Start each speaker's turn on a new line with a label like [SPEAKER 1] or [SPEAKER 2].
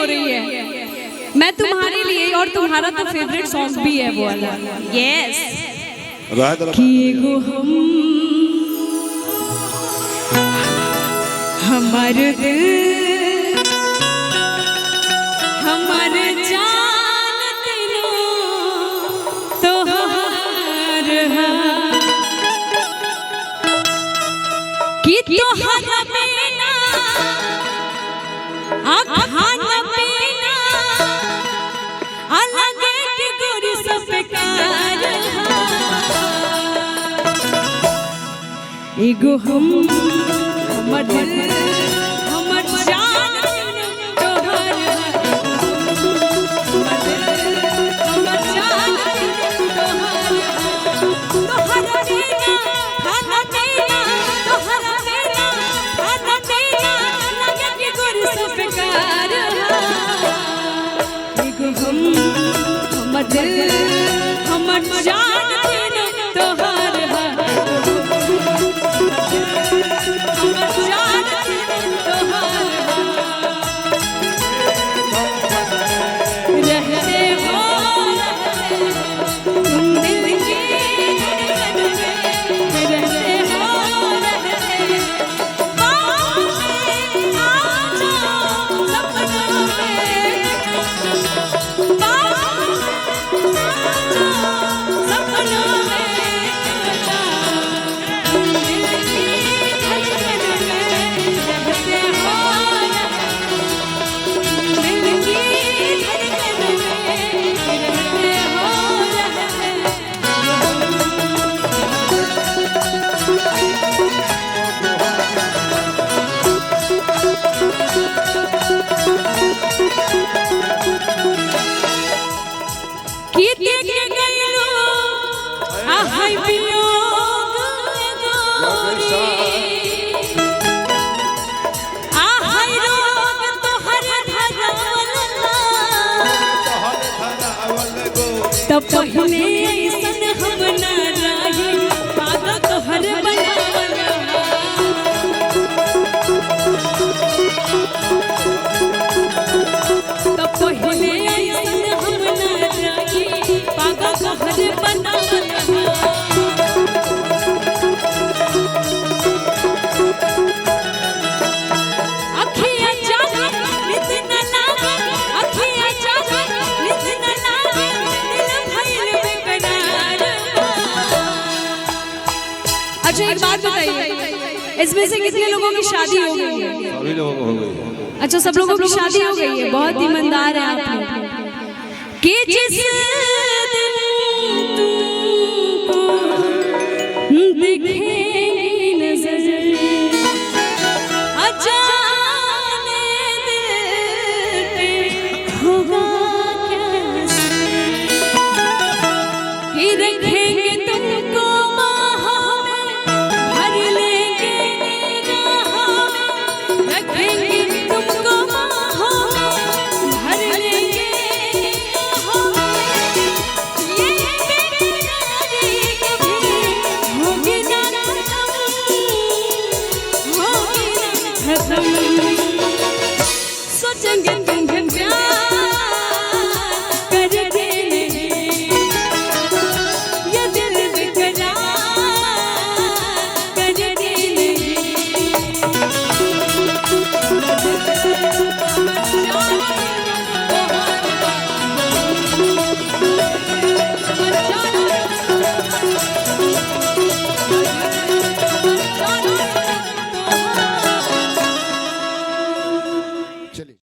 [SPEAKER 1] रही है। मैं तुम्हारे लिए, और तुम्हारा तो फेवरेट सॉन्ग भी है वो वाला। यस कि गो हमारे दिल हमारे जान तीनों तो हार कि तो हर बिना खाना पीना अलग की गोरी सब बेकार एगो हमर दिल हमर जान तोहर हमर दिल हमर जान तोहर बिना खाना पीना तोहर बिना खाना पीना लगे कि गोरी सब बेकार एगो हमर दिल हमर जान तोहर तब पहले ऐसन हम ना रही पागल तोहर बनावला तब पहले ऐसन हम ना रही पागल तोहर बनावला अखियां जागे नित न लागे अखियां जागे नित न लागे अच्छा एक बात बताइए, इसमें से कितने लोगों की शादी हो गई है? सभी लोगों को हो गई है। अच्छा सब लोगों की शादी हो गई है, बहुत ईमानदार है आप लोग। कि जिस दिन तुमको दिखेगी नजर अजाने दिल पे होगा कैसे कि रखेंगे तुमको सोचेंगे